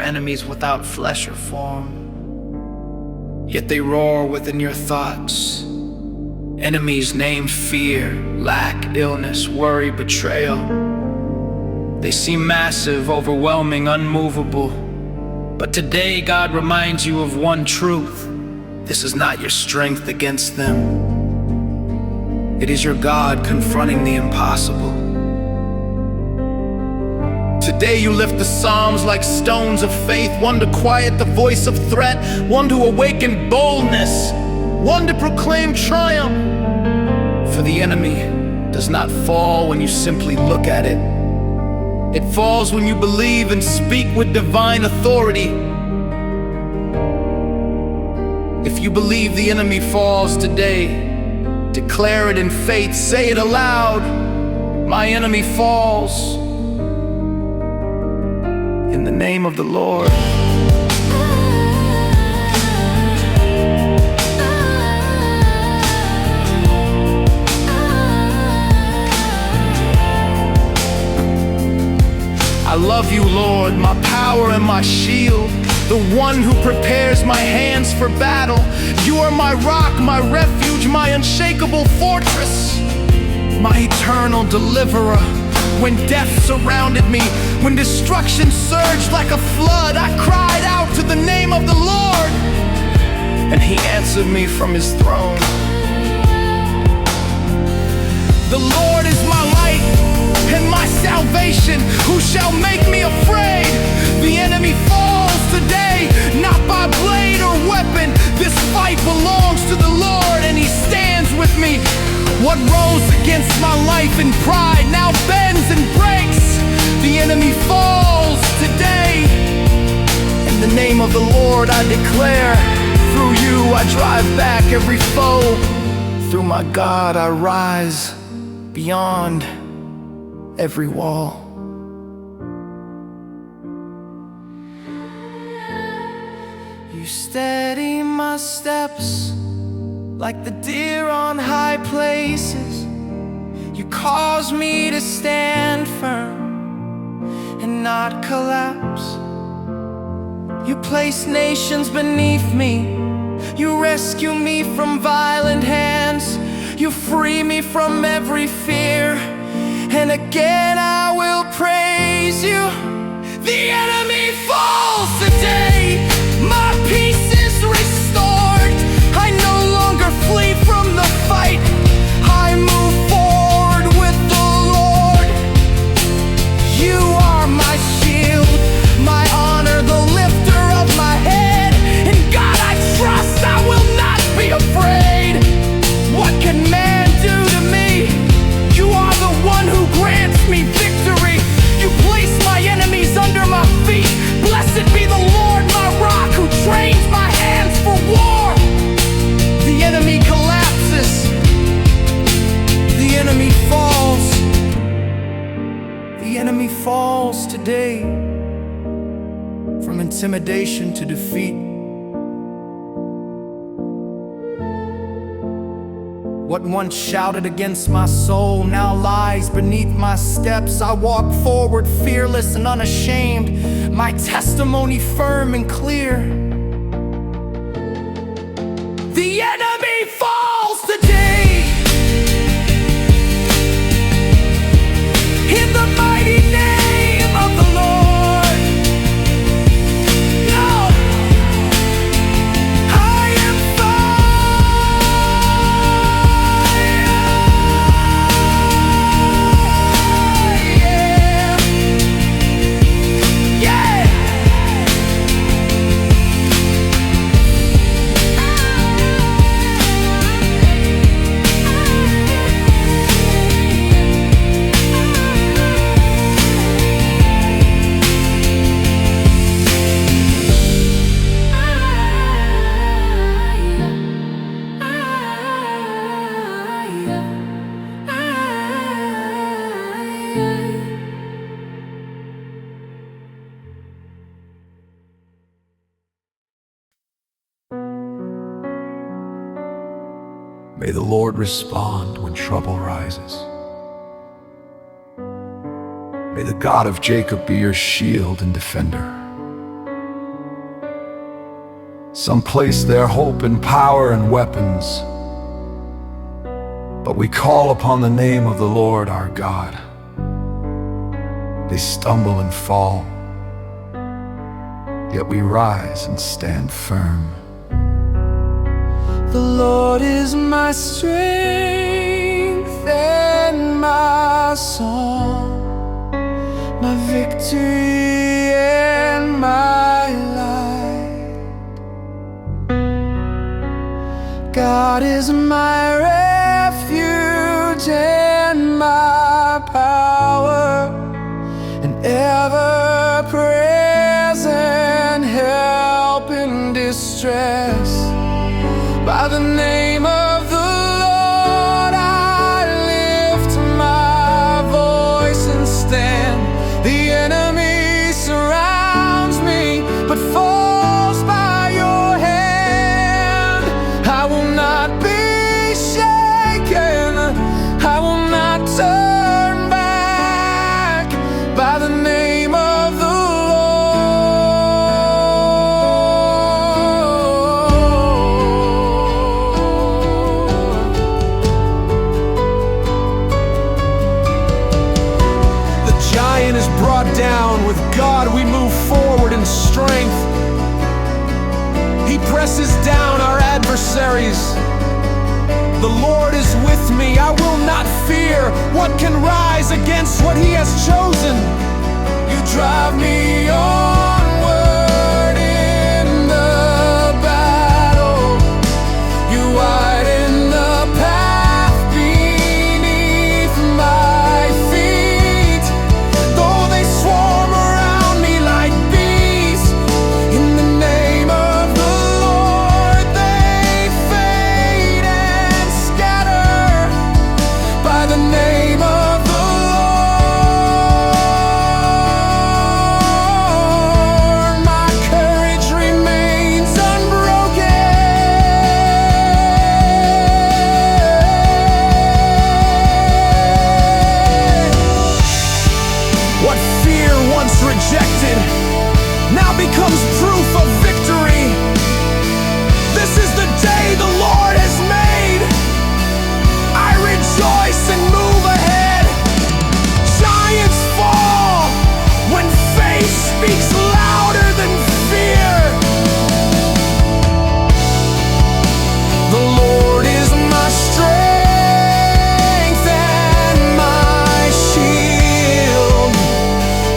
enemies without flesh or form. Yet they roar within your thoughts. Enemies named fear, lack, illness, worry, betrayal. They seem massive, overwhelming, unmovable. But today God reminds you of one truth. This is not your strength against them. It is your God confronting the impossible. Today you lift the Psalms like stones of faith, one to quiet the voice of threat, one to awaken boldness, one to proclaim triumph. For the enemy does not fall when you simply look at it. It falls when you believe and speak with divine authority. If you believe the enemy falls today, declare it in faith, say it aloud. My enemy falls in the name of the Lord. I love you, Lord, my power and my shield, the one who prepares my hands for battle. You are my rock, my refuge, my unshakable fortress, my eternal deliverer. When death surrounded me, when destruction surged like a flood, I cried out to the name of the Lord, and He answered me from His throne. The Lord is my light and my salvation. Who shall make me afraid? The enemy falls today, not by blade or weapon. This fight belongs to the Lord, and He stands with me. What rose against my life in pride now bends and breaks. The enemy falls today. In the name of the Lord I declare, through you I drive back every foe. Through my God I rise beyond every wall. You steady my steps like the deer on high places. You cause me to stand firm and not collapse. You place nations beneath me. You rescue me from violent hands. You free me from every fear. And again I will praise you. The enemy falls today. My peace is restored. I no longer flee from the fight. I move forward with the Lord. You are my shield, my honor, the lifter of my head. In God I trust, I will not be afraid. What can man do to me? You are the one who grants me victory. You place my enemies under my feet. Blessed be the Lord, my rock, who trains my hands for war. The enemy collapses. The enemy falls. The enemy falls today. From intimidation to defeat. What once shouted against my soul now lies beneath my steps. I walk forward fearless and unashamed, my testimony firm and clear. The enemy falls today. In the mighty name of the Lord. No, I am May the Lord respond when trouble rises. May the God of Jacob be your shield and defender. Some place their hope in power and weapons, but we call upon the name of the Lord our God. They stumble and fall, yet we rise and stand firm. The Lord is my strength and my song, my victory and my light. God is my refuge and my power, an ever-present help in distress. By the name of the Lord I lift my voice and stand. The enemy surrounds me, but falls by your hand. I will not be shaken, I will not turn back. By the name of the down. With God we move forward in strength. He presses down our adversaries. The Lord is with me, I will not fear. What can rise against what He has chosen? You drive me onward in the battle. You widen the path beneath my feet. Though they swarm around me like bees, in the name of the Lord they fade and scatter. By the name of the Lord, my courage remains unbroken. What fear once rejected now becomes proof of victory. This is the day the Lord has made. I rejoice and move ahead. Giants fall when faith speaks louder than fear. The Lord is my strength and my shield.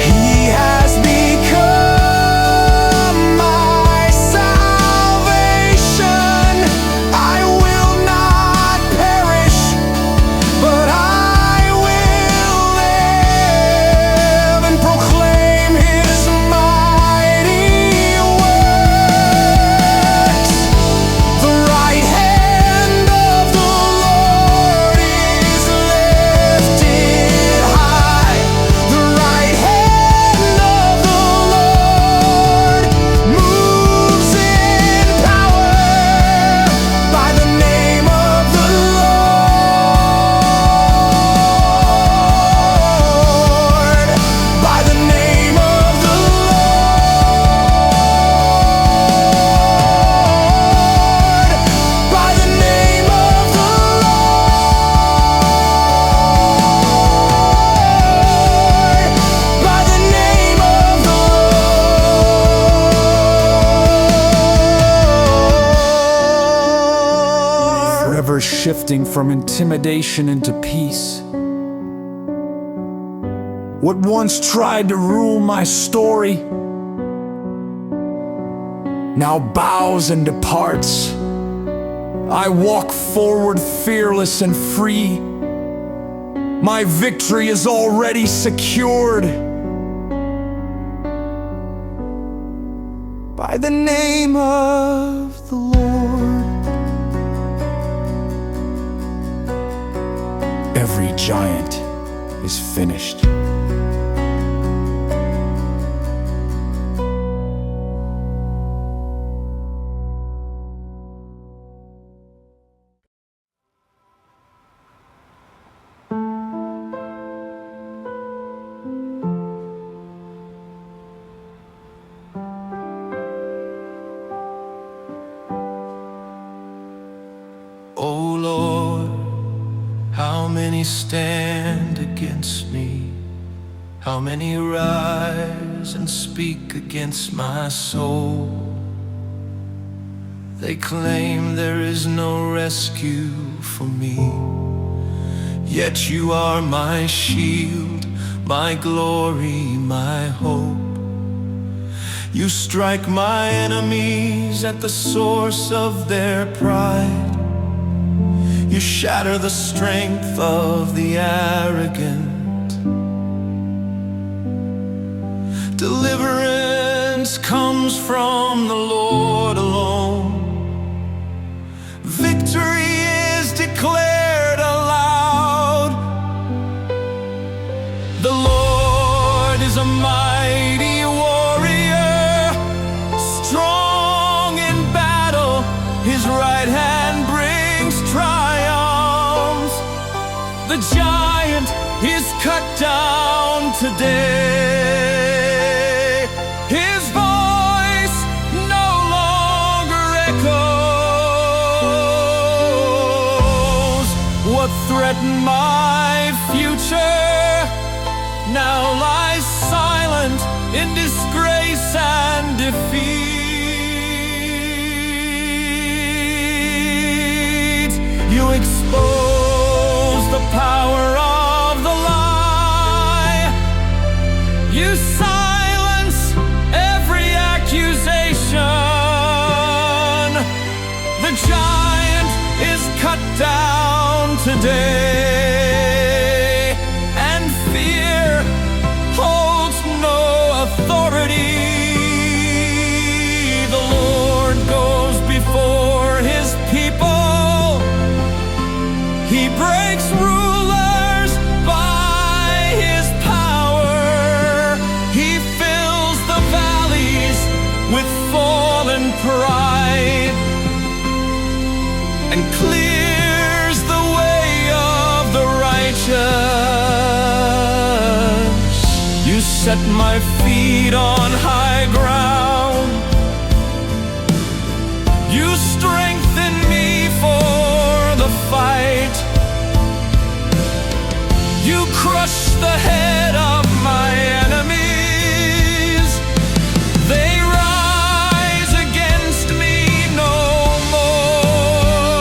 He has become my salvation. I will not perish, but I will live and proclaim His mighty works. The right hand of the Lord is lifted high. The right hand of the Lord moves in power. By the name of the Lord, by the name of the Lord, by the name of the Lord, by the name of the Lord. Forever shifting from intimidation into peace. What once tried to rule my story now bows and departs. I walk forward fearless and free. My victory is already secured. By the name of the Lord, every giant is finished. How many stand against me? How many rise and speak against my soul? They claim there is no rescue for me, yet you are my shield, my glory, my hope. You strike my enemies at the source of their pride. You shatter the strength of the arrogant. Deliverance comes from the Lord alone. Victory is declared aloud. The Lord is a mighty warrior, strong in battle. His right hand brings triumphs. The giant is cut down today. His voice no longer echoes. What threatened my future now lies silent in disgrace and defeat. You expose the power of the lie. You silence every accusation. The giant is cut down today, and fear holds no authority. The Lord goes before his people. He breaks rulers by his power. He fills the valleys with fallen pride and clears the way of the righteous. You set my feet on high ground. You strengthen me for the fight. You crush the head of my enemies. They rise against me no more.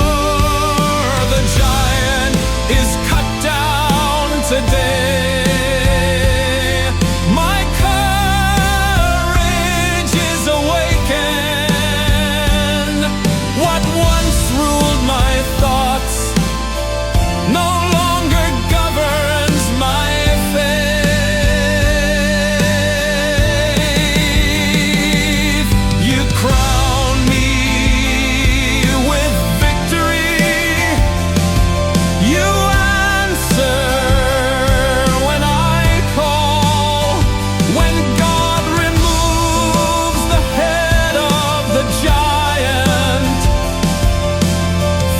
The giant is cut down today. My courage is awakened. What once ruled my thoughts no longer governs my faith. You crown me with victory. You answer when I call. When God removes the head of the giant,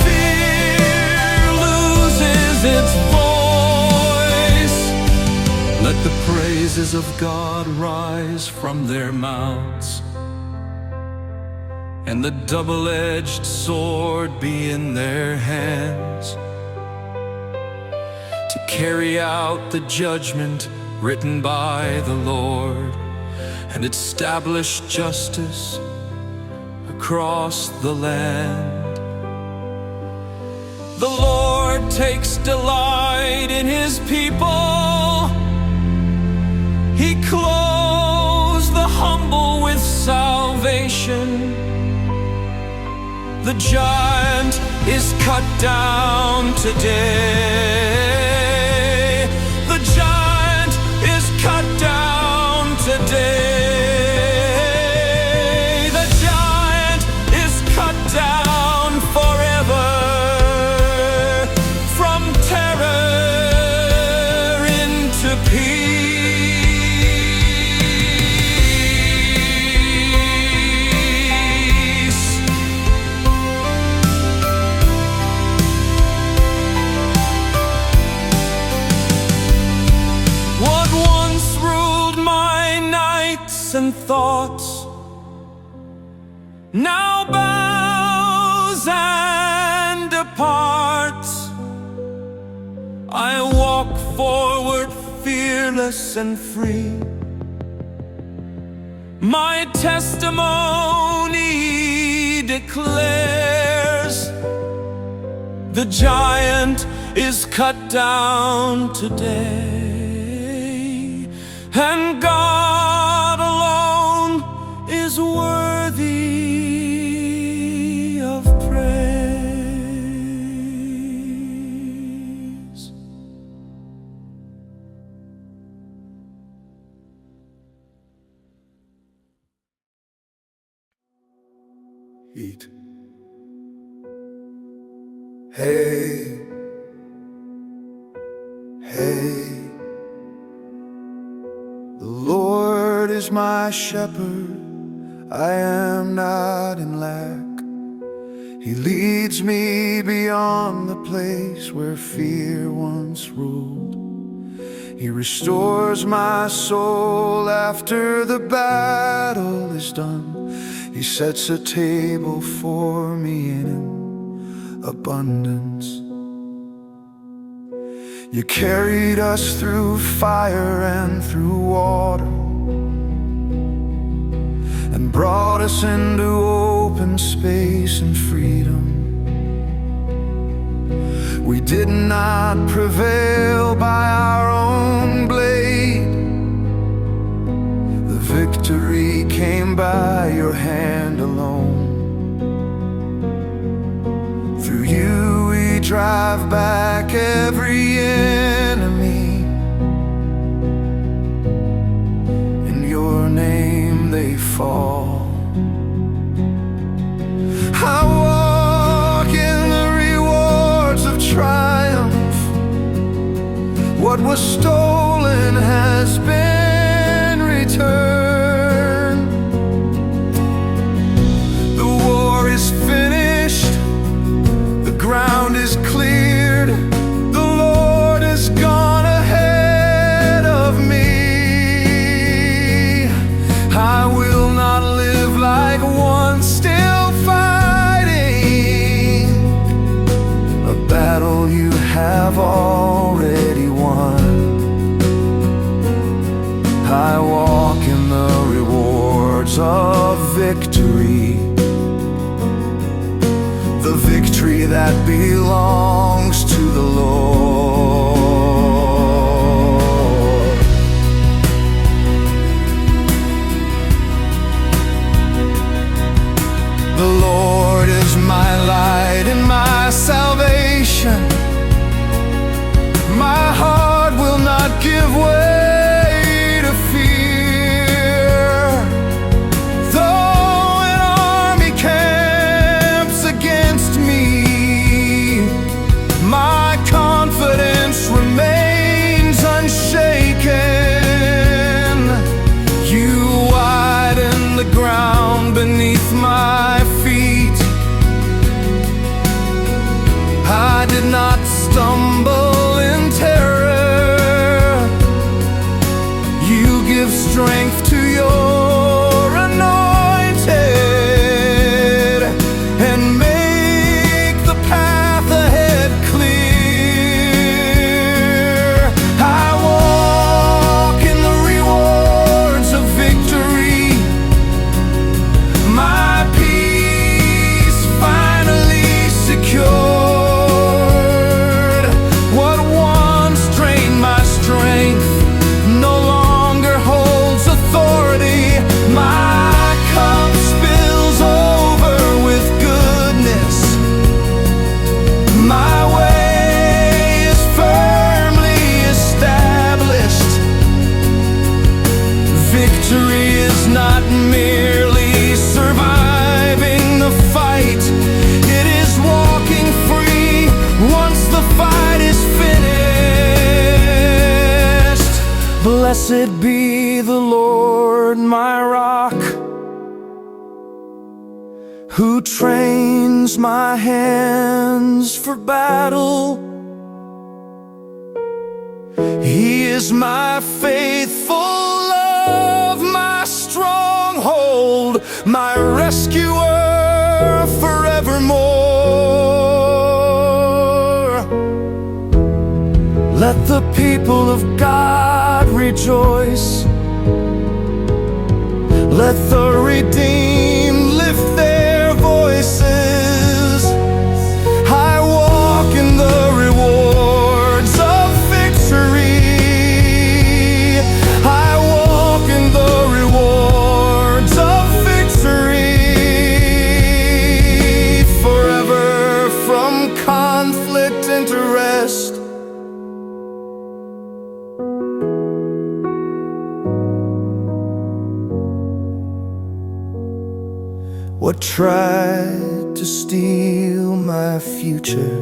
fear loses its voice. Let the praises of God rise from their mouths, and the double-edged sword be in their hands, to carry out the judgment written by the Lord and establish justice across the land. The Lord takes delight in his people. He clothes the humble with salvation. The giant is cut down today. The giant is cut down today. The giant is cut down forever. From terror into peace. What once ruled my nights and thoughts now bows and departs. I walk forward fearless and free. My testimony declares the giant is cut down today, and God alone is worthy of praise. Eat. Hey, hey, the Lord is my shepherd, I am not in lack. He leads me beyond the place where fear once ruled. He restores my soul after the battle is done. He sets a table for me in abundance. You carried us through fire and through water, and brought us into open space and freedom. We did not prevail by our own blade. The victory came by your hand alone. Through you we drive back every enemy. In your name they fall. I walk in the rewards of triumph. What was stolen has been returned. The war is finished, the ground is cleared, the Lord has gone ahead of me. I will not live like one still fighting a battle you have already won. I walk in the rewards of victory, the victory that belongs to the Lord. The Lord is my light and my salvation. My heart will not give way to fear. Though an army camps against me, my confidence remains unshaken. You widen the ground beneath my feet. I did not stumble in terror. You give strength to your anointed and make the path ahead clear. I walk in the rewards of victory. My peace finally secured. What once drained my strength no longer holds authority. My cup spills over with goodness. My way is firmly established. Victory is not merely surviving the fight, it is walking free once the fight is finished. Blessed be the Lord, my rock, who trains my hands for battle. He is my faithful love, my stronghold, my rescuer forevermore. Let the people of God rejoice. Let the redeemed lift their voices. I walk in the rewards of victory. I walk in the rewards of victory. Forever from conflict into rest. What tried to steal my future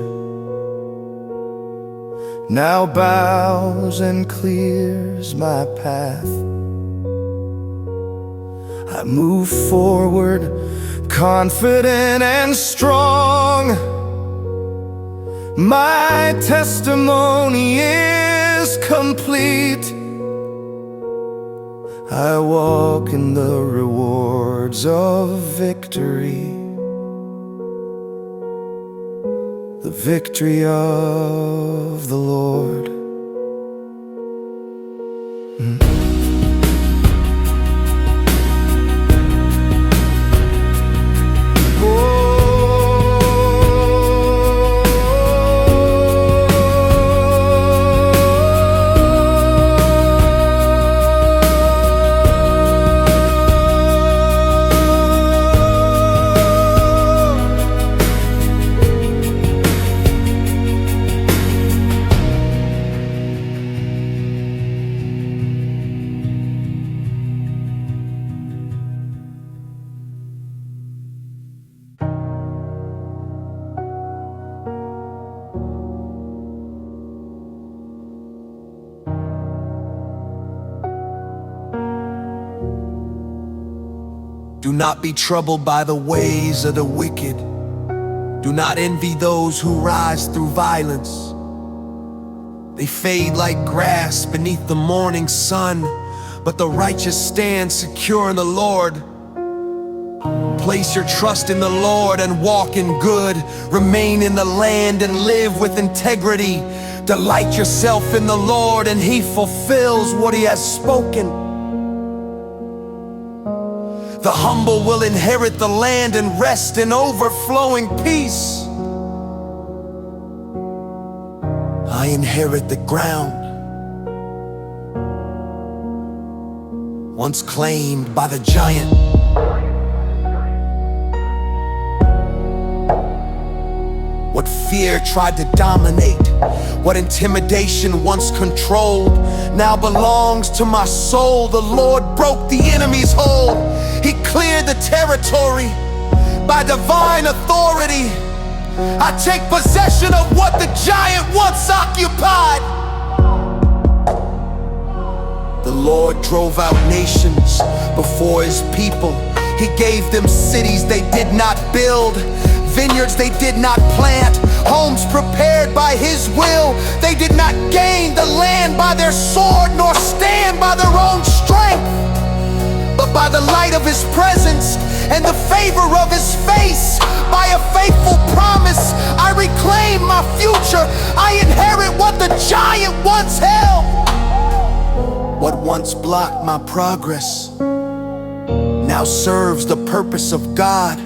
now bows and clears my path. I move forward, confident and strong. My testimony is complete. I walk in the rewards of victory, the victory of the Lord. Do not be troubled by the ways of the wicked. Do not envy those who rise through violence. They fade like grass beneath the morning sun, but the righteous stand secure in the Lord. Place your trust in the Lord and walk in good. Remain in the land and live with integrity. Delight yourself in the Lord, and He fulfills what He has spoken. The humble will inherit the land and rest in overflowing peace. I inherit the ground once claimed by the giant. What fear tried to dominate, what intimidation once controlled, now belongs to my soul. The Lord broke the enemy's hold. He cleared the territory by divine authority. I take possession of what the giant once occupied. The Lord drove out nations before His people. He gave them cities they did not build, vineyards they did not plant, homes prepared by His will. They did not gain the land by their sword, nor stand by their own strength, but by the light of His presence and the favor of His face. By a faithful promise, I reclaim my future. I inherit what the giant once held. What once blocked my progress now serves the purpose of God.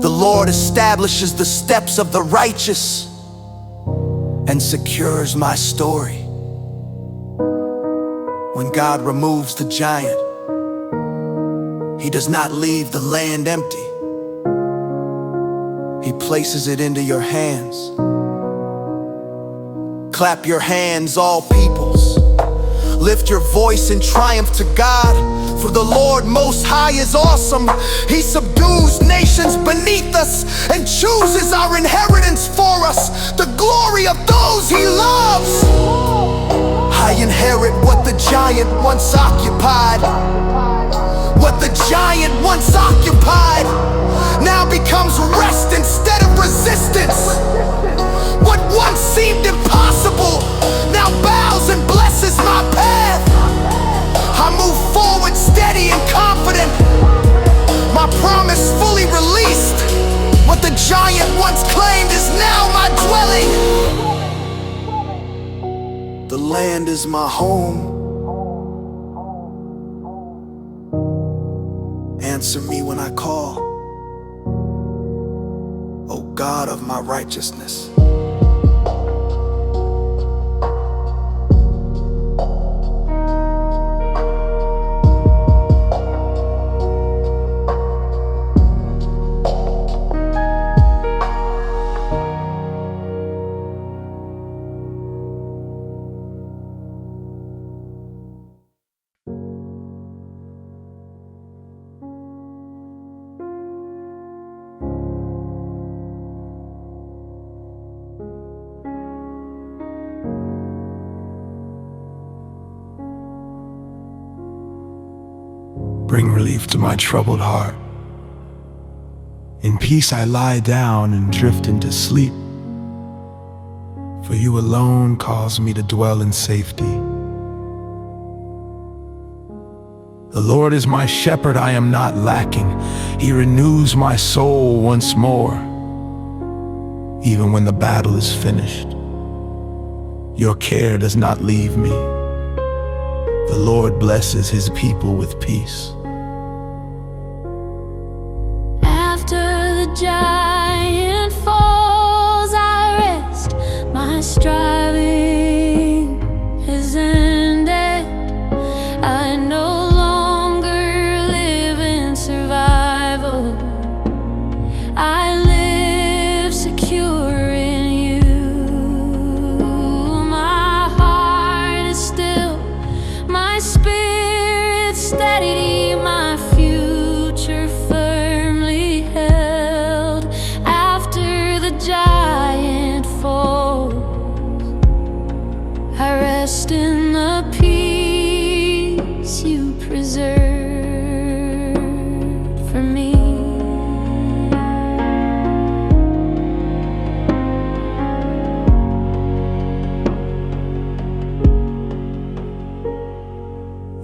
The Lord establishes the steps of the righteous and secures my story. When God removes the giant, He does not leave the land empty. He places it into your hands. Clap your hands, all peoples. Lift your voice in triumph to God, for the Lord Most High is awesome. He subdues nations beneath us and chooses our inheritance for us, the glory of those He loves. I inherit what the giant once occupied. What the giant once occupied now becomes rest instead of resistance. What once seemed impossible now bows and blesses my path. I move forward steady and confident, my promise fully released. What the giant once claimed is now my dwelling. The land is my home. Answer me when I call, O God of my righteousness. Bring relief to my troubled heart. In peace I lie down and drift into sleep, for you alone cause me to dwell in safety. The Lord is my shepherd, I am not lacking. He renews my soul once more. Even when the battle is finished, your care does not leave me. The Lord blesses his people with peace. Giant falls, I rest. My striving is ended. I no longer live in survival. I live secure in you. My heart is still, my spirit steady, my future firmly held. Giant falls, I rest in the peace you preserved for me.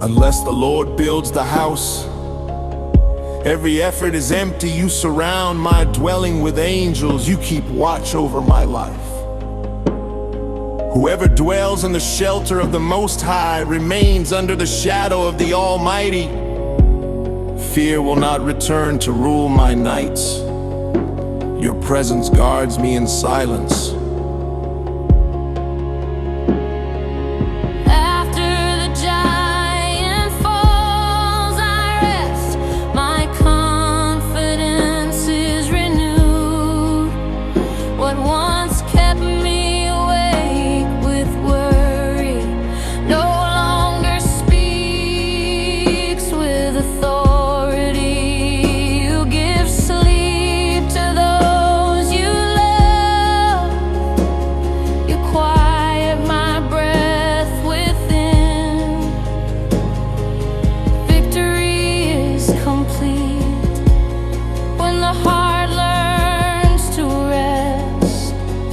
Unless the Lord builds the house, every effort is empty. You surround my dwelling with angels. You keep watch over my life. Whoever dwells in the shelter of the Most High remains under the shadow of the Almighty. Fear will not return to rule my nights. Your presence guards me in silence.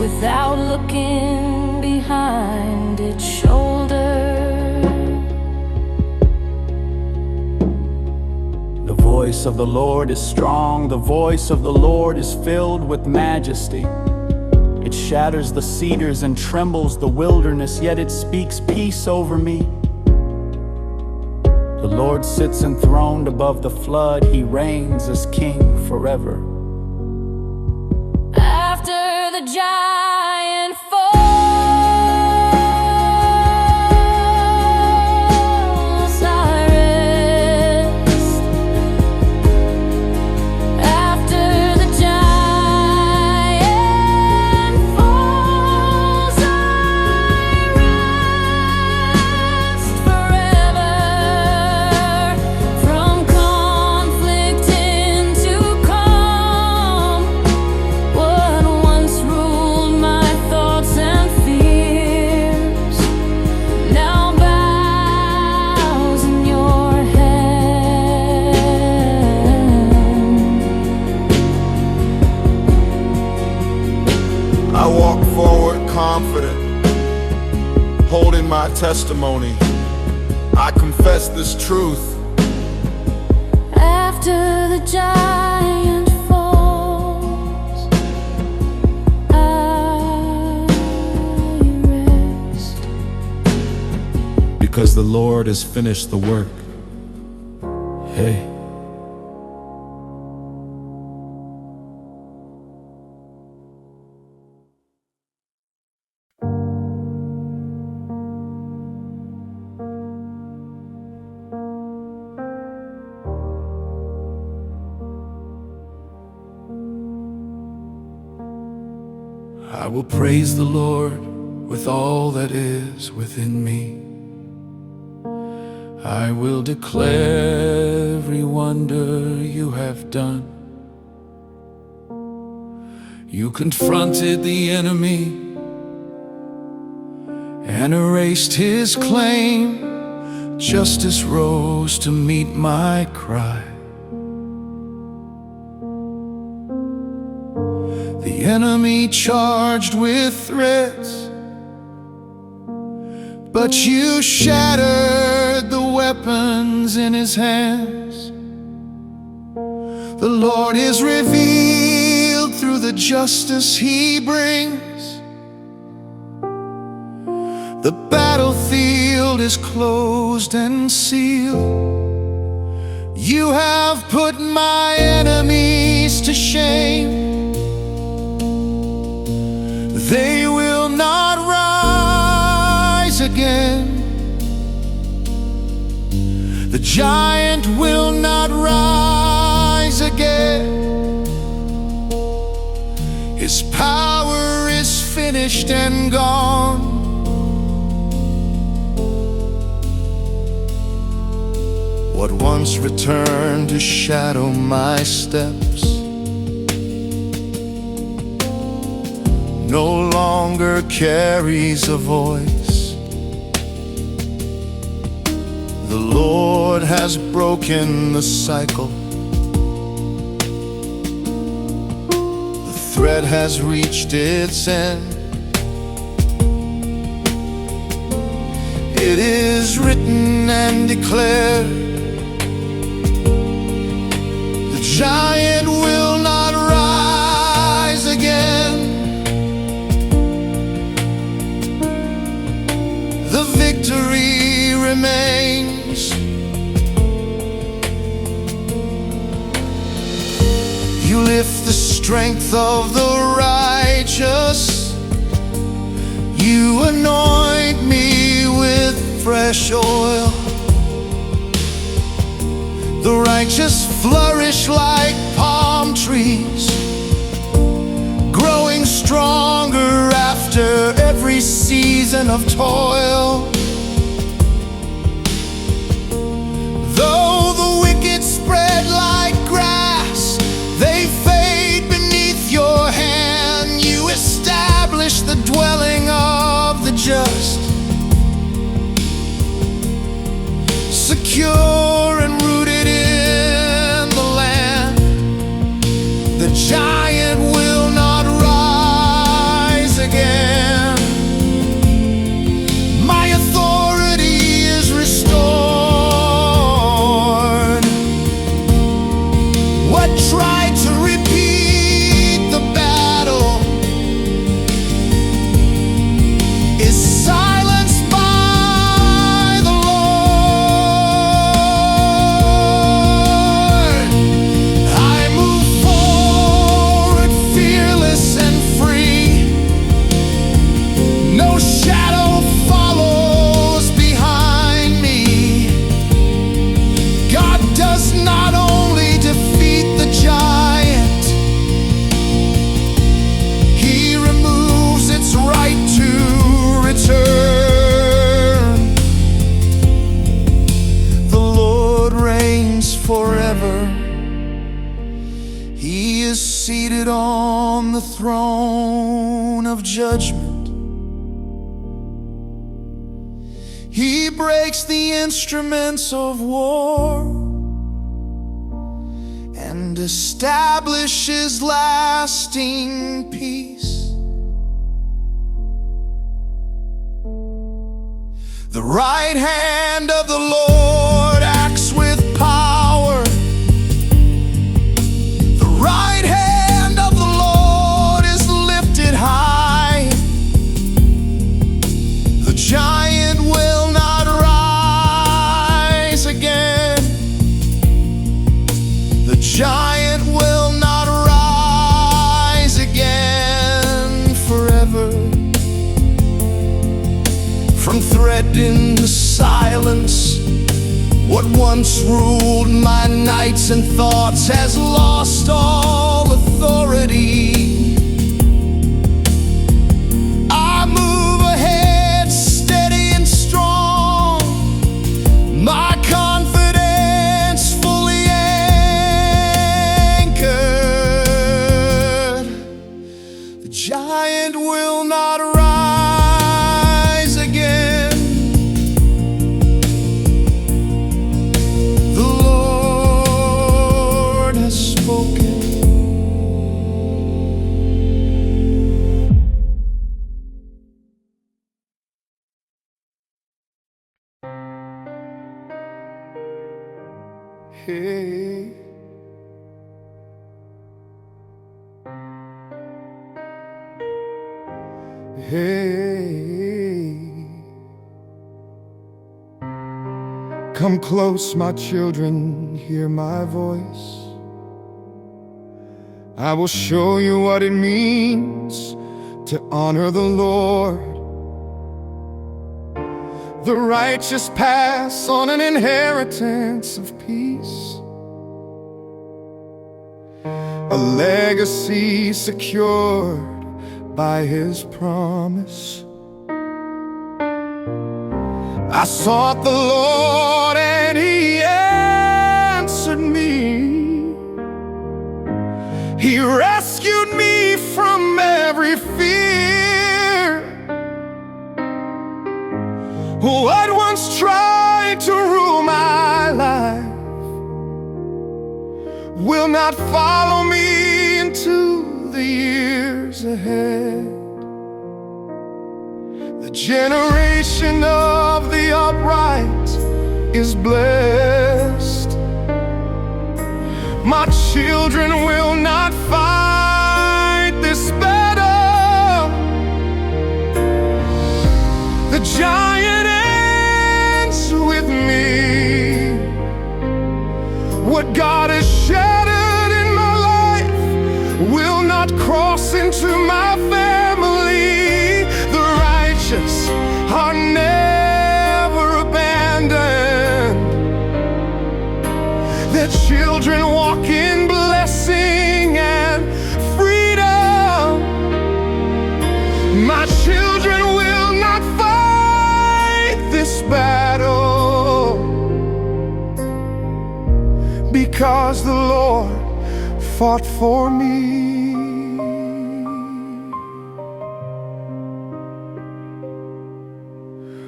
Without looking behind its shoulder. The voice of the Lord is strong, the voice of the Lord is filled with majesty. It shatters the cedars and trembles the wilderness, yet it speaks peace over me. The Lord sits enthroned above the flood, he reigns as king forever. After the giant falls, I rest. After the giant falls, I rest forever. From conflict into calm, what once ruled my thoughts and fears now bows in your hand. I walk forward confident, holding my testimony. I confess this truth. After the giant falls, I rest. because the Lord has finished the work. Hey. I will praise the Lord with all that is within me. I will declare every wonder you have done. You confronted the enemy and erased his claim. Justice rose to meet my cry. The enemy charged with threats, but you shattered the weapons in his hands. The Lord is revealed through the justice he brings. The battlefield is closed and sealed. You have put my enemies to shame. They will not rise again. The giant will not rise again. His power is finished and gone. What once returned to shadow my steps no longer carries a voice. The Lord has broken the cycle. The thread has reached its end. It is written and declared, the giant will not rise again. The victory remains. You lift the strength of the righteous. You anoint me with fresh oil. The righteous flourish like palm trees, growing stronger after every season of toil. Though the wicked spread like grass, they fade beneath your hand. You establish the dwelling of the just, secure and rooted in the land. The giant will not rise again. My authority is restored. What tried to repeat the battle is silenced by the Lord. I move forward fearless and free. No shadow follows behind me. God does not only defeat the giant, He removes its right to return. The Lord reigns forever. He is seated on the throne of judgment. He breaks the instruments of war and establishes lasting peace. The right hand of the Lord acts with power. The right hand of the Lord is lifted high. The giant will not rise one thread in the silence. What once ruled my nights and thoughts has lost all authority. I move ahead, steady and strong, my confidence fully anchored. The giant will not rise again. The Lord has spoken. Hey, hey, come close, my children, hear my voice. I will show you what it means to honor the Lord. The righteous pass on an inheritance of peace, a legacy secured by His promise. I sought the Lord and He answered me. He rescued me from every fear. What once tried to rule my life will not follow me into the years ahead. The generation of the upright is blessed. My children will not fight this battle. The giant ends with me. What God has shattered in my life will not cross into my family. The righteous are never abandoned. Their children walk in blessing and freedom. My children will not fight this battle, because the Lord fought for me.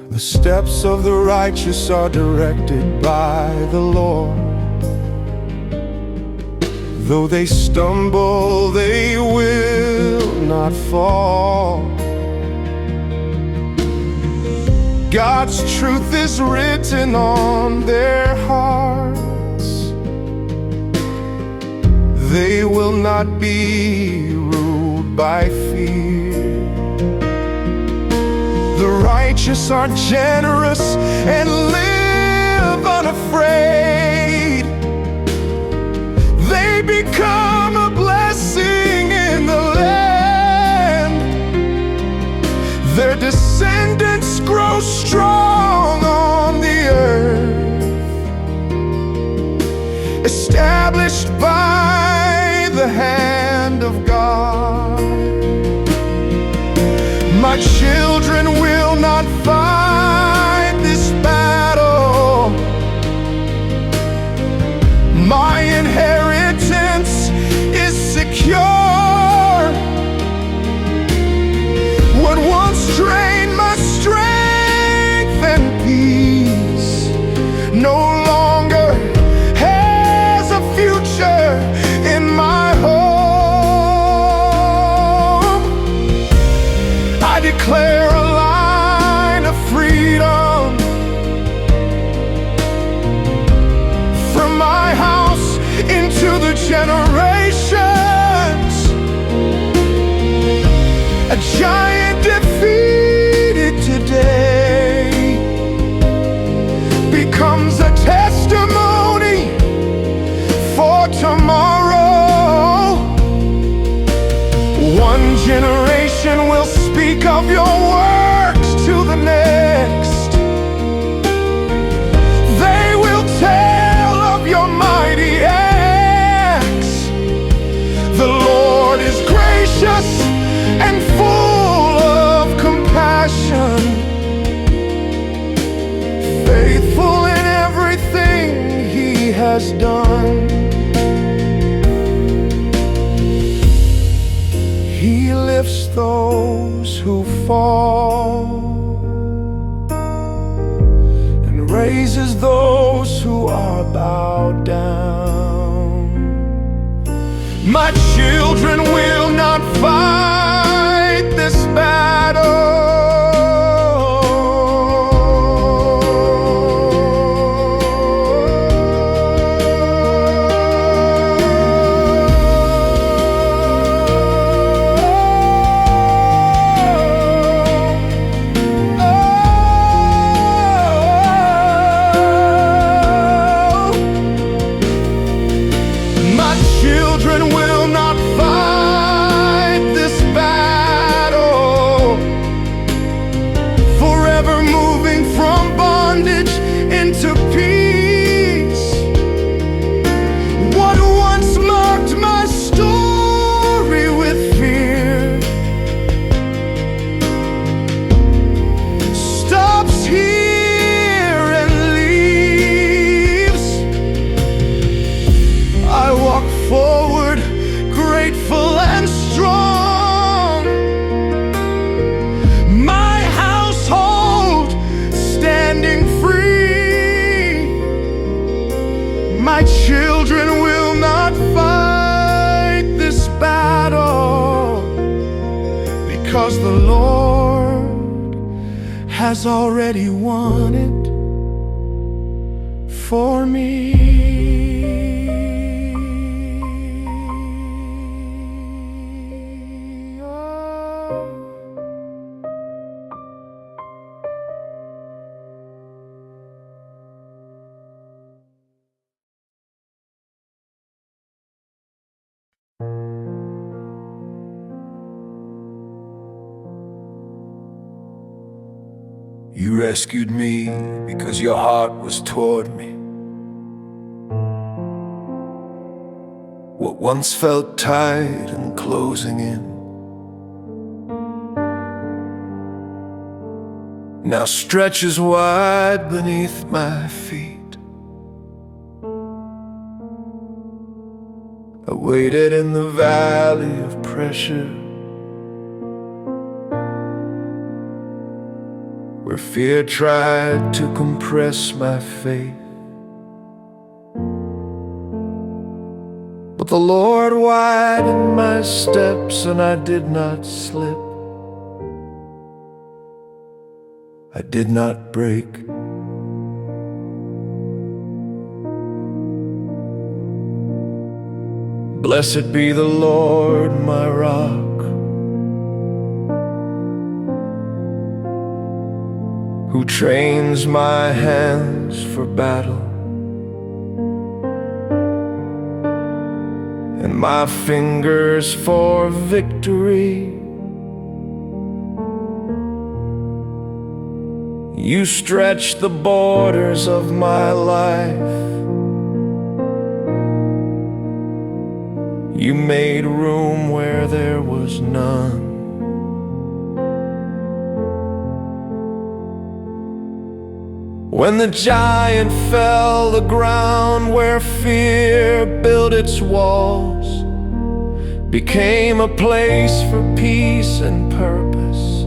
The steps of the righteous are directed by the Lord. Though they stumble, they will not fall. God's truth is written on their hearts. They will not be ruled by fear. The righteous are generous and live unafraid. They become a blessing in the land. Their descendants grow strong on the earth, established by the hand of God. My children will not fight this battle. My inheritance is secure. What once drained my strength and peace no longer has a future in my home. I declare a line of freedom from my house into the generations. A giant defeated today becomes a testimony for tomorrow. One generation will speak of your works to the next. has done. He lifts those who fall and raises those who are bowed down. My children will not fight this battle. Children will not fight this battle, forever moving from bondage into peace. What once marked my story with fear stops here and leaves. I walk forward, grateful and strong. My household standing free. My children will not fight this battle, because the Lord has already won it for me. You rescued me because your heart was toward me. What once felt tight and closing in now stretches wide beneath my feet. I waited in the valley of pressure, where fear tried to compress my faith. But the Lord widened my steps, and I did not slip. I did not break. Blessed be the Lord, my rock, who trains my hands for battle and my fingers for victory. You stretch the borders of my life. You made room where there was none. When the giant fell, the ground where fear built its walls became a place for peace and purpose.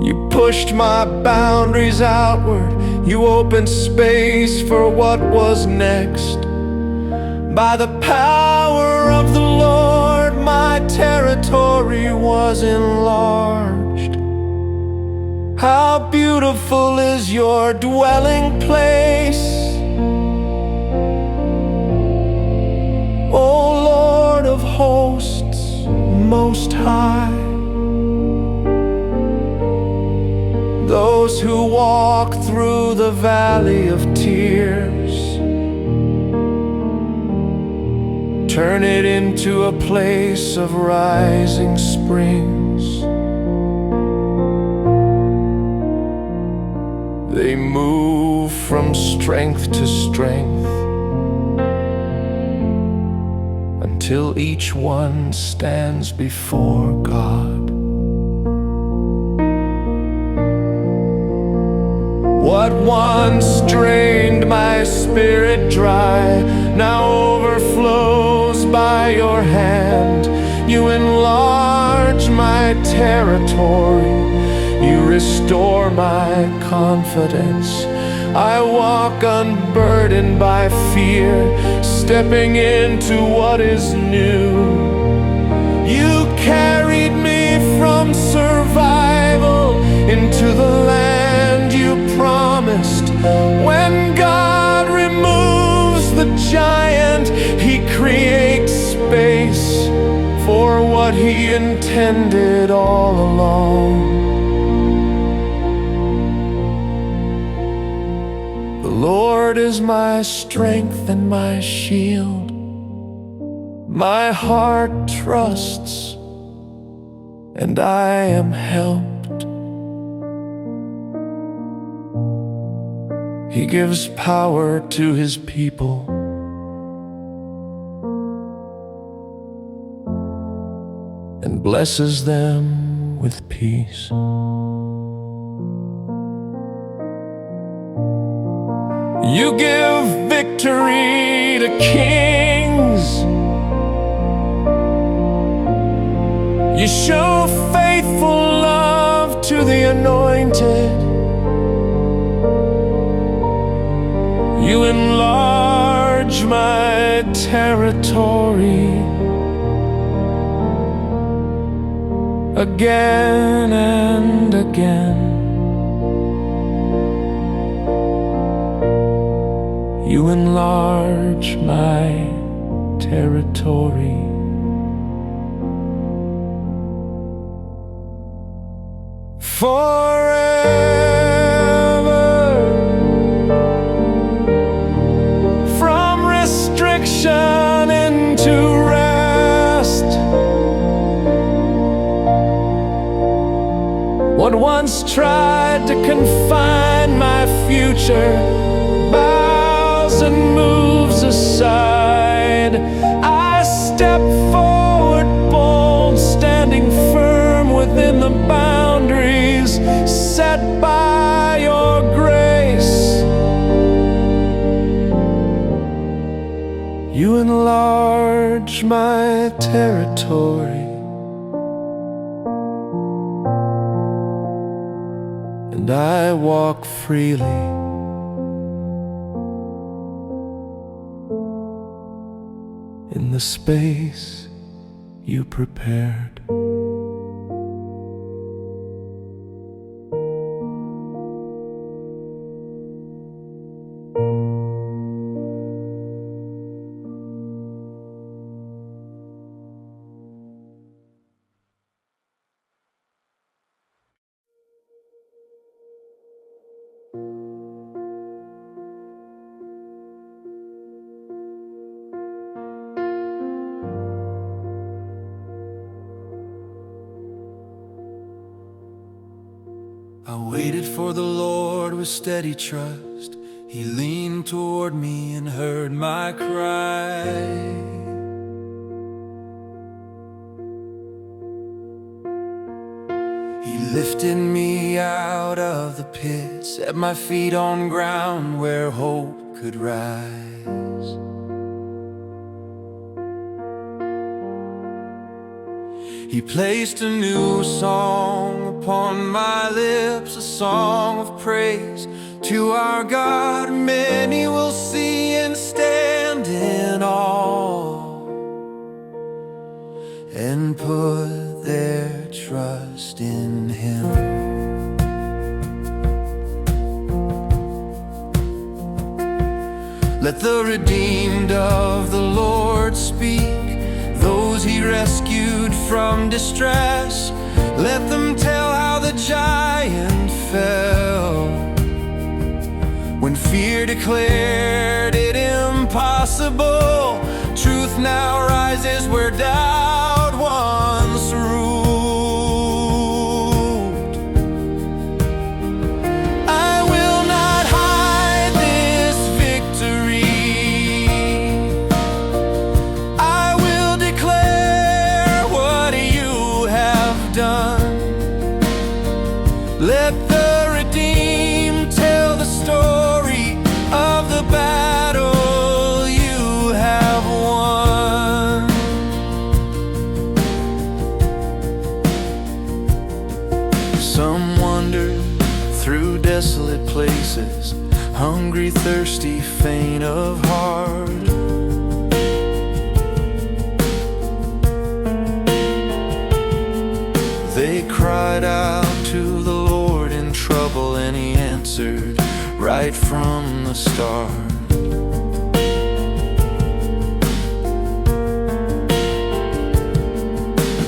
You pushed my boundaries outward. You opened space for what was next. By the power of the Lord, my territory was enlarged. How beautiful is your dwelling place, O Lord of hosts, Most High. Those who walk through the valley of tears turn it into a place of rising springs. They move from strength to strength until each one stands before God. What once drained my spirit dry now overflows by your hand. You enlarge my territory, you restore my confidence. I walk unburdened by fear, stepping into what is new. You carried me from survival into the land you promised. When God removes the giant, He creates space for what He intended all along. The Lord is my strength and my shield. My heart trusts, and I am helped. He gives power to His people, and blesses them with peace. You give victory to kings. You show faithful love to the anointed. You enlarge my territory again and again. You enlarge my territory. Forever, from restriction into rest. What once tried to confine my future bows and moves aside. I step forward bold, standing firm within the boundaries set by your grace. You enlarge my territory, and I walk freely in the space you prepared. I waited for the Lord with steady trust. He leaned toward me and heard my cry. He lifted me out of the pit, set my feet on ground where hope could rise. He placed a new song upon my lips, a song of praise to our God. Many will see and stand in awe and put their trust in Him. Let the redeemed of the Lord speak, those He rescued from distress. Let them tell how the giant fell when fear declared it impossible. Truth now rises where doubt once ruled. I will not hide this victory. I will declare what you have done. Let the redeemed tell the story. places, hungry, thirsty, faint of heart. They cried out to the Lord in trouble, and He answered right from the start.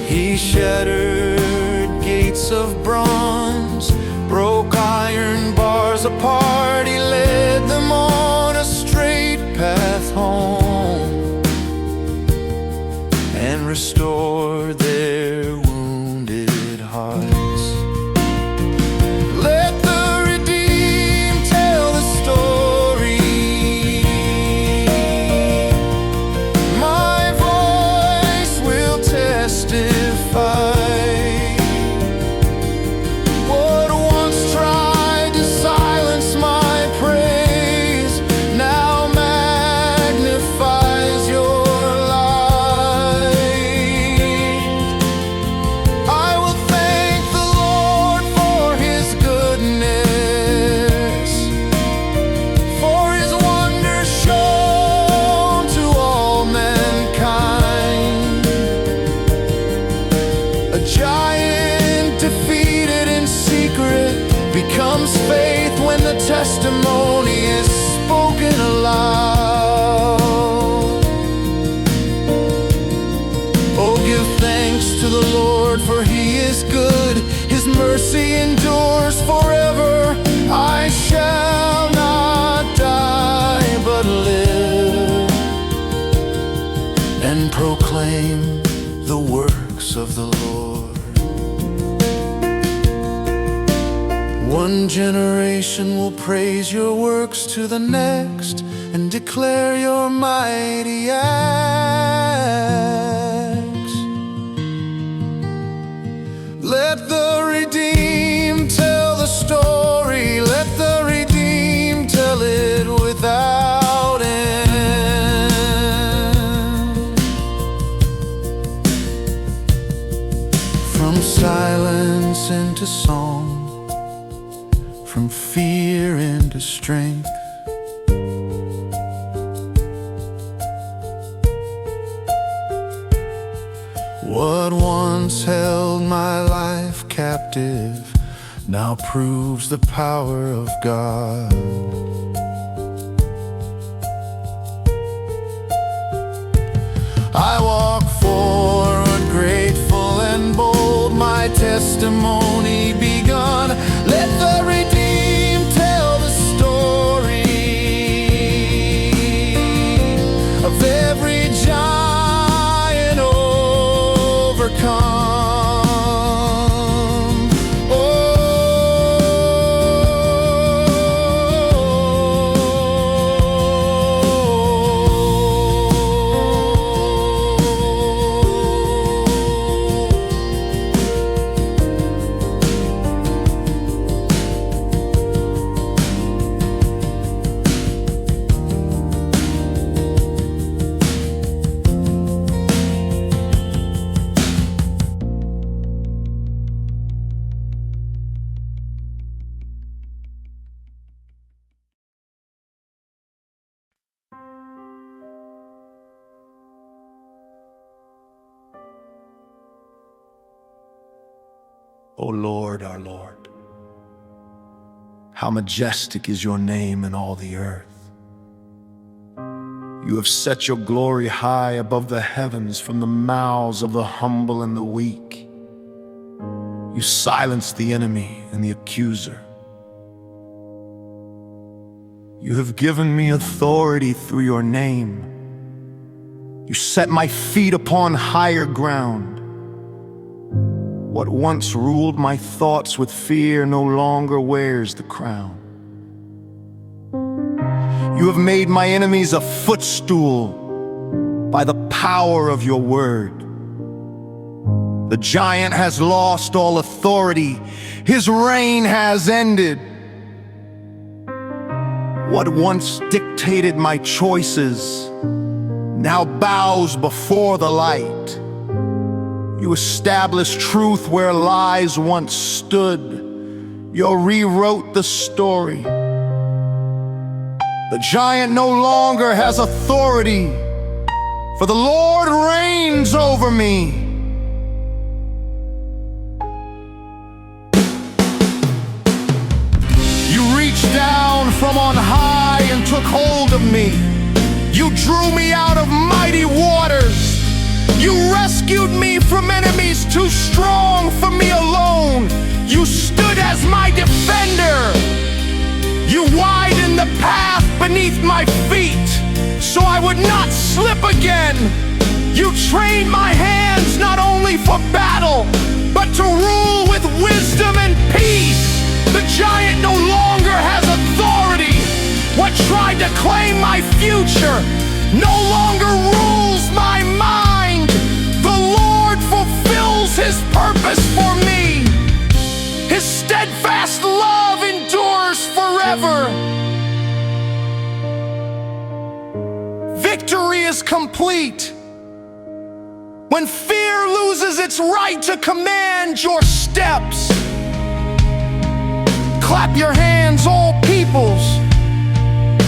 He shattered gates of bronze, broke iron bars apart. He led them on a straight path home and restored their wounded hearts. Let the redeemed tell the story. My voice will testify. What once tried to silence my praise now magnifies your light. I will thank the Lord for His goodness, for His wonders shown to all mankind. A giant defeated in secret becomes faith when the testimony is spoken aloud. Oh, give thanks to the Lord, for He is good. His mercy endures forever. I shall not die, but live and proclaim the works of the Lord. One generation will praise your works to the next and declare your mighty acts. Let the redeemed tell the story. Let the redeemed tell it without end. From silence into song, from fear into strength. What once held my life captive now proves the power of God. I walk forward grateful and bold, my testimony begun. Let the redeemed tell the story of every giant overcome. O Lord, our Lord, how majestic is your name in all the earth. You have set your glory high above the heavens. From the mouths of the humble and the weak, you silence the enemy and the accuser. You have given me authority through your name. You set my feet upon higher ground. What once ruled my thoughts with fear no longer wears the crown. You have made my enemies a footstool by the power of your word. The giant has lost all authority. His reign has ended. What once dictated my choices now bows before the light. You establish truth where lies once stood. You rewrote the story. The giant no longer has authority, for the Lord reigns over me. You reached down from on high and took hold of me. You drew me out of mighty waters. You rescued me from enemies too strong for me alone. You stood as my defender. You widened the path beneath my feet, so I would not slip again. You trained my hands not only for battle, but to rule with wisdom and peace. The giant no longer has authority. What tried to claim my future no longer rules my mind. The Lord fulfills His purpose for me. His steadfast love endures forever. Victory is complete when fear loses its right to command your steps. Clap your hands, all peoples.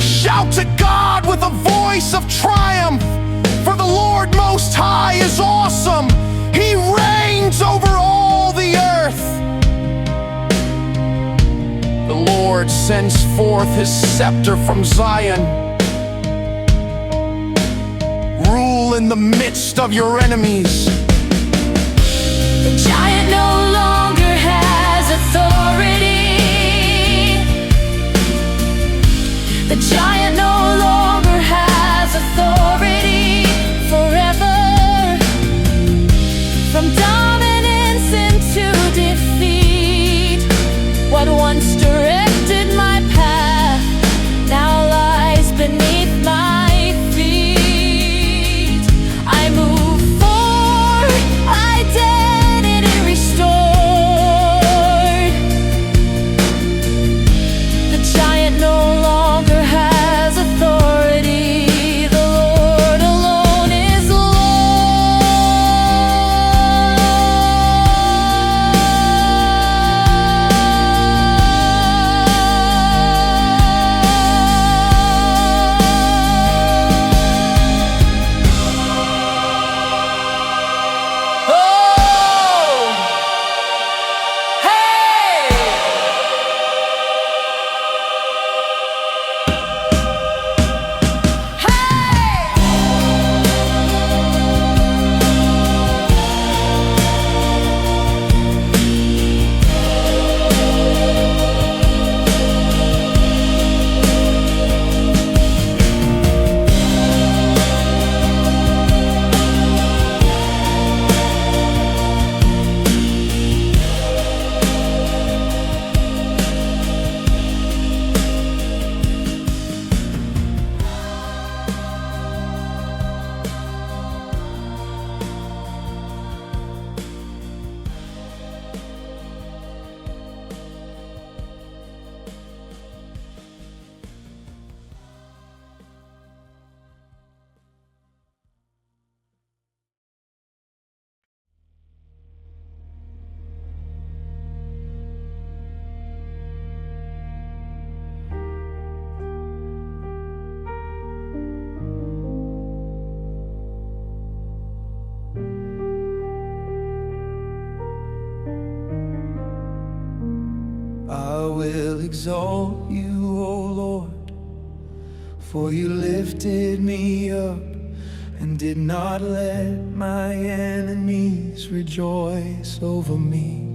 Shout to God with a voice of triumph, for the Lord Most High is awesome. He reigns over all the earth. The Lord sends forth His scepter from Zion. Rule in the midst of your enemies. The giant no longer has authority. The giant no longer has authority forever. From dominance into defeat, what once directed my path now lies beneath my feet. I move forward, identity restored. The giant no longer has authority. The Lord alone is I will exalt you, O Lord, for you lifted me up and did not let my enemies rejoice over me.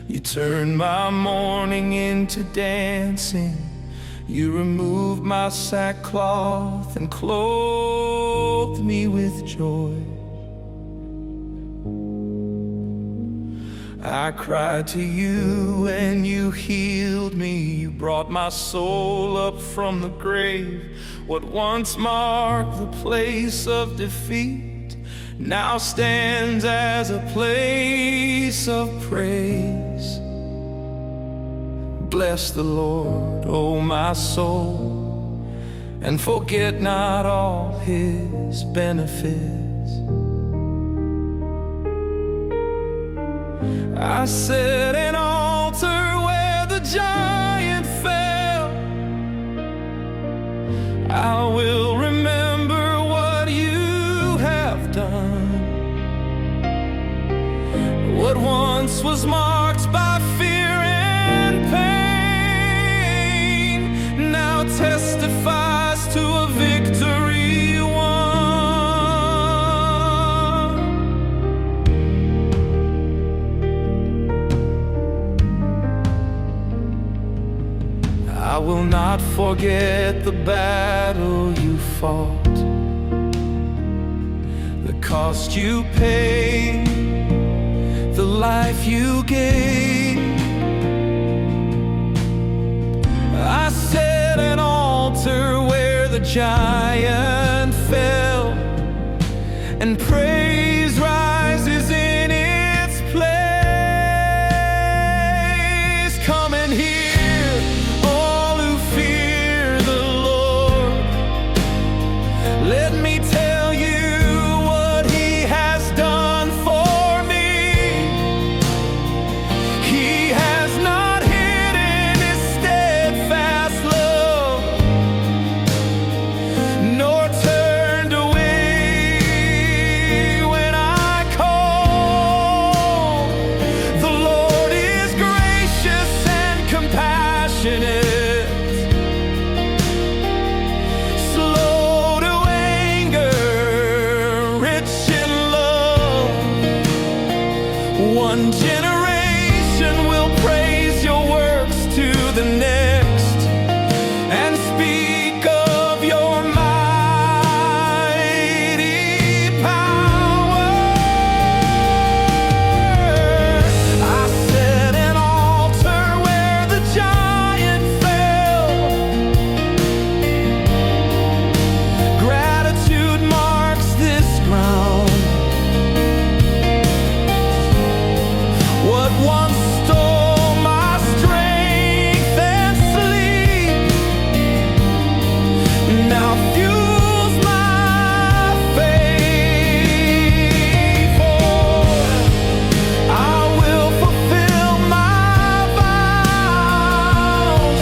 You turned my mourning into dancing. You removed my sackcloth and clothed me with joy. I cried to you and you healed me. You brought my soul up from the grave. What once marked the place of defeat now stands as a place of praise. Bless the Lord, O my soul, and forget not all His benefits. I set an altar once was marked by fear and pain now testifies to a victory won. I will not forget the battle you fought, the cost you paid, the life you gave. I set an altar where the giant fell, and praise rises in its place. Come and hear all who fear the Lord. Let me tell you what He has done for me. He has not hidden His steadfast love, nor turned away when I call. The Lord is gracious and compassionate, slow to anger, rich in love. One generation will praise your works to the next, and speak of your mighty power. I set an altar where the giant fell. Gratitude marks this ground. What once stole my strength and sleep now fuels my faith. For I will fulfill my vows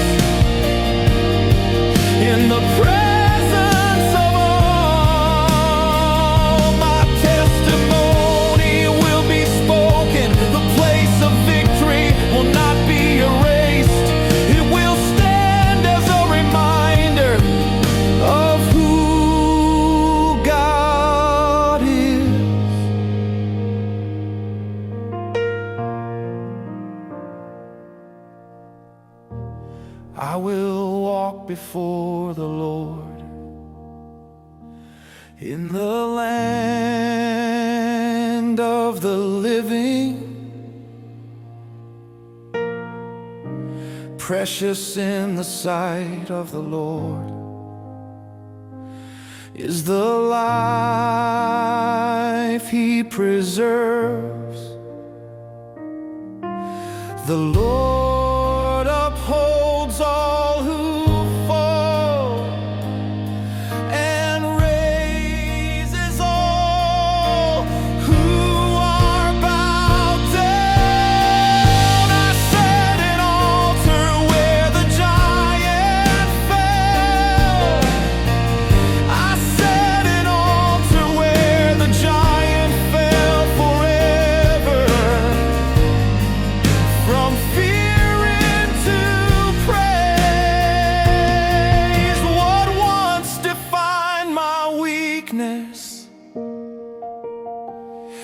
in the presence of all. My testimony will be spoken. The place of victory will not be erased. It will stand as a reminder of who God is. I will walk before the Lord in the land of the living. Precious in the sight of the Lord is the life He preserves. The Lord upholds all who fall, and raises all who are bowed down. I set an altar where the giant fell. I set an altar where the giant fell forever. From fear into praise, what once defined my weakness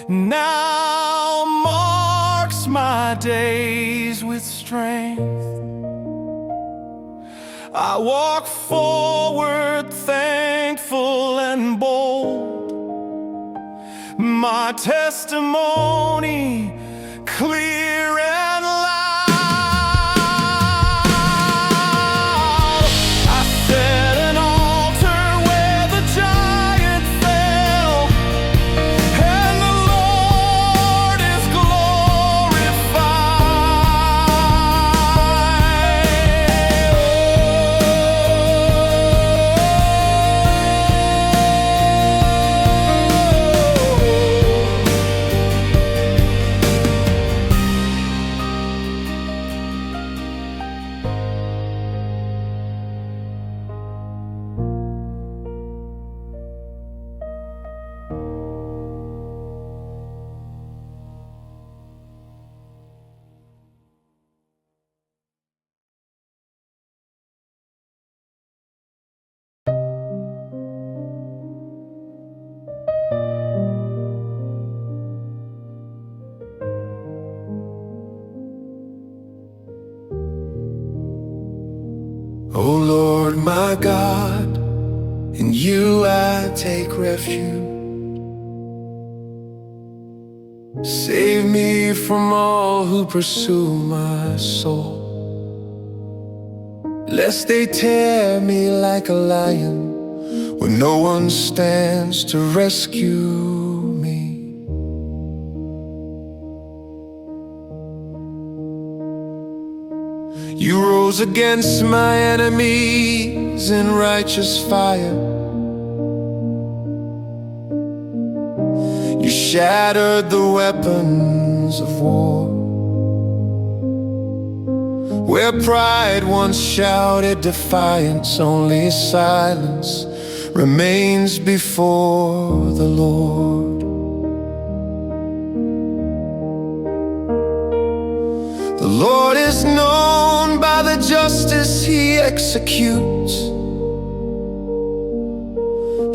now marks my days with strength. I walk forward thankful and bold, my testimony clear and loud. I set an altar where the giant fell, and the Lord is glorified. O Lord my God, in you I take refuge. Save me from all who pursue my soul, lest they tear me like a lion when no one stands to rescue me. You rose against my enemies in righteous fire. You shattered the weapons of war. Where pride once shouted defiance, only silence remains before the Lord. The Lord is known by the justice He executes.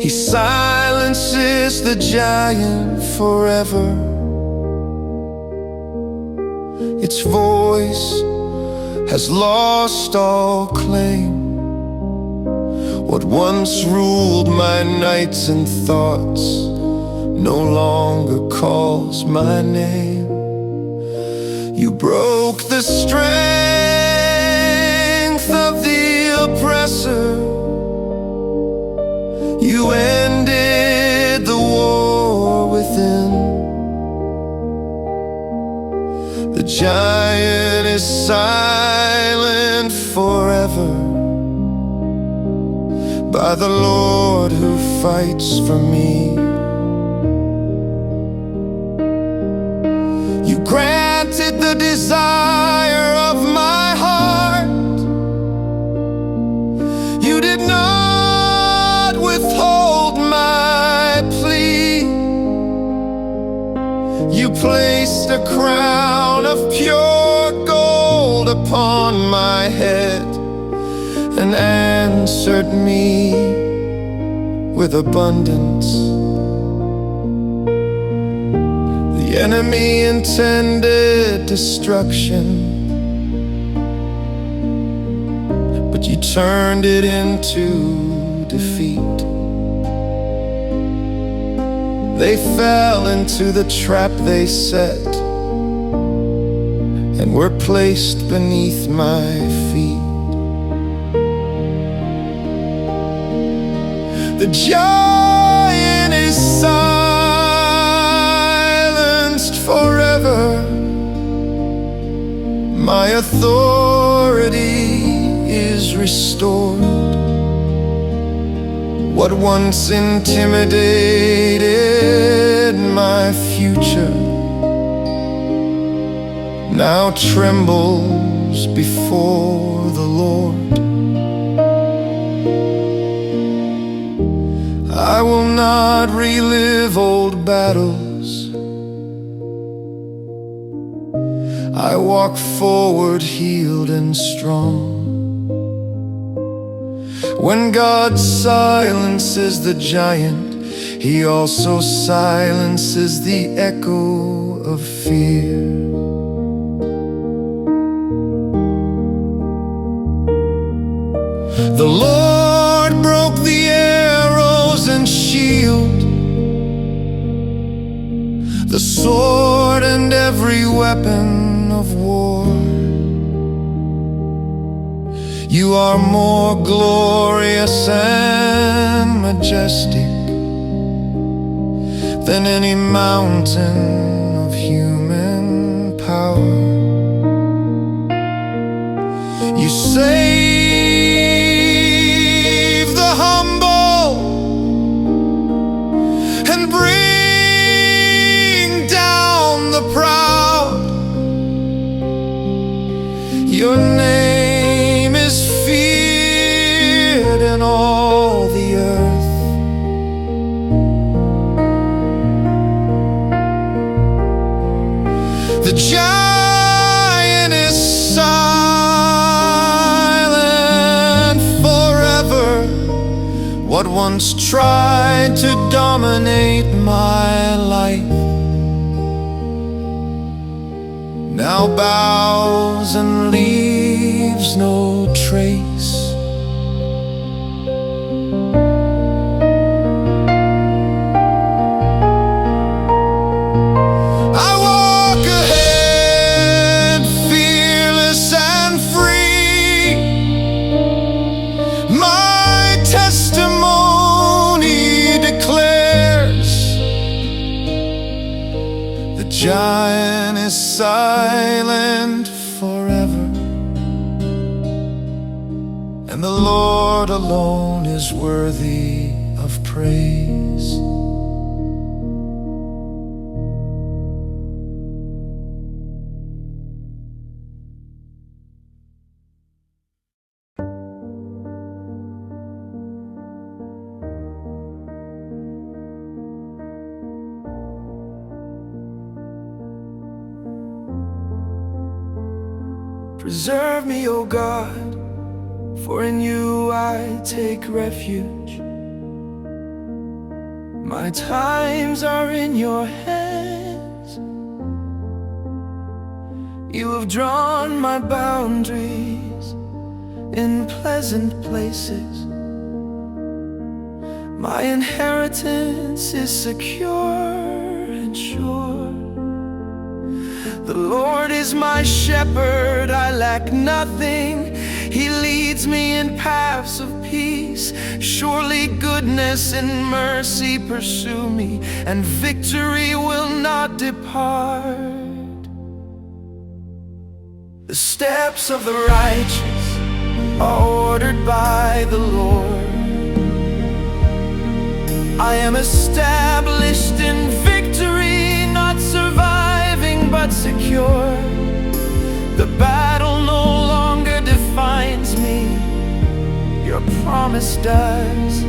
He silences the giant forever. Its voice has lost all claim. What once ruled my nights and thoughts no longer calls my name. You broke the strength of the oppressor. You ended the war within. The giant is silent forever by the Lord who fights for me. You granted the desire of my heart. You did not withhold my plea. You placed a crown of pure gold upon my head and answered me with abundance. The enemy intended destruction, but you turned it into defeat. They fell into the trap they set and were placed beneath my feet. The giant is silenced forever. My authority is restored. What once intimidated my future now trembles before the Lord. I will not relive old battles. I walk forward healed and strong. When God silences the giant, He also silences the echo of fear. The Lord broke the arrows and shield, the sword and every weapon of war. You are more glorious and majestic than any mountain of human power. You save the humble and bring down the proud. Your name is feared in all the earth. The giant is silent forever. What once tried to dominate my life now bows and leaves no trace. silent forever, and the Lord alone is worthy of praise. Preserve me, O God, for in you I take refuge. My times are in your hands. You have drawn my boundaries in pleasant places. My inheritance is secure and sure. The Lord is my shepherd, I lack nothing. He leads me in paths of peace. Surely goodness and mercy pursue me, and victory will not depart. The steps of the righteous are ordered by the Lord. I am established in victory, not surviving but secure. The battle no longer defines me, your promise does.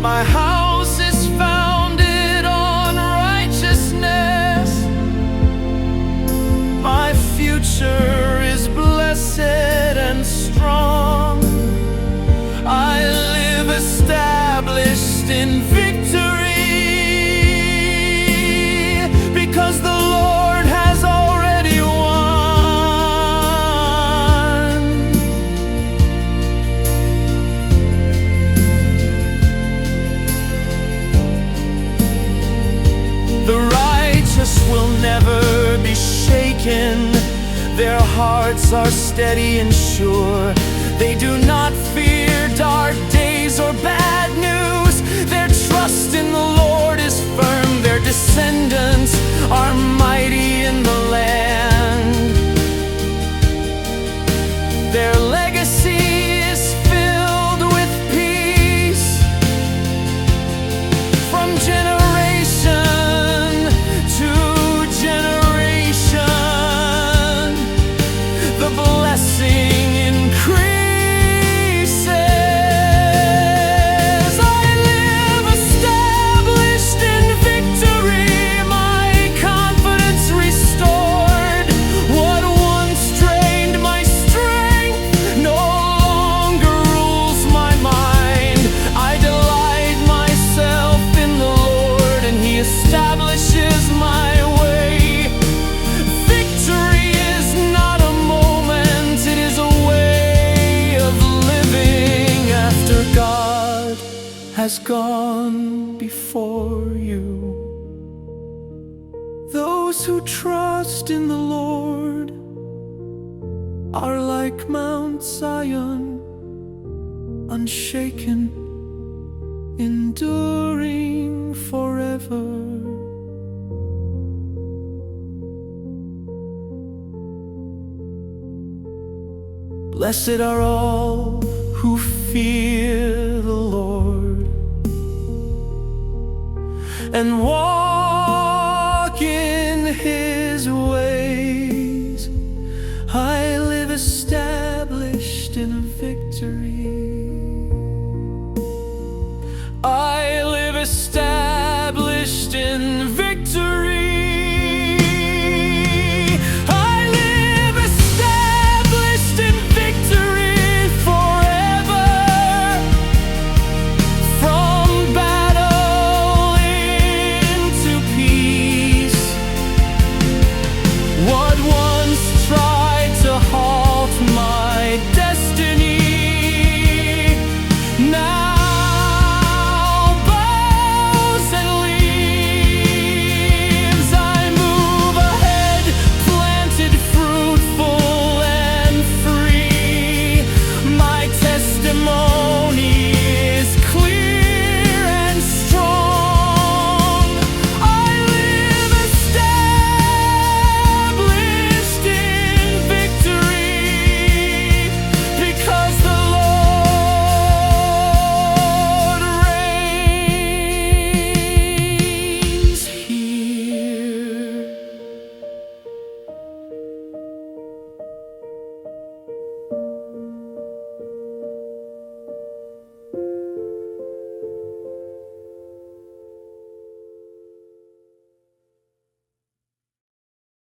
My house is founded on righteousness. My future is blessed and strong. I live established in victory, because the Lord has already won. The righteous will never be shaken. Their hearts are steady and sure. They do not fear dark days or bad news. Their trust in the Lord is firm. Their descendants are mighty in the land. Their legacy is filled with peace from generation to generation. The blessing increases. Has gone before you. Those who trust in the Lord are like Mount Zion, unshaken, enduring forever. Blessed are all who fear the Lord and walk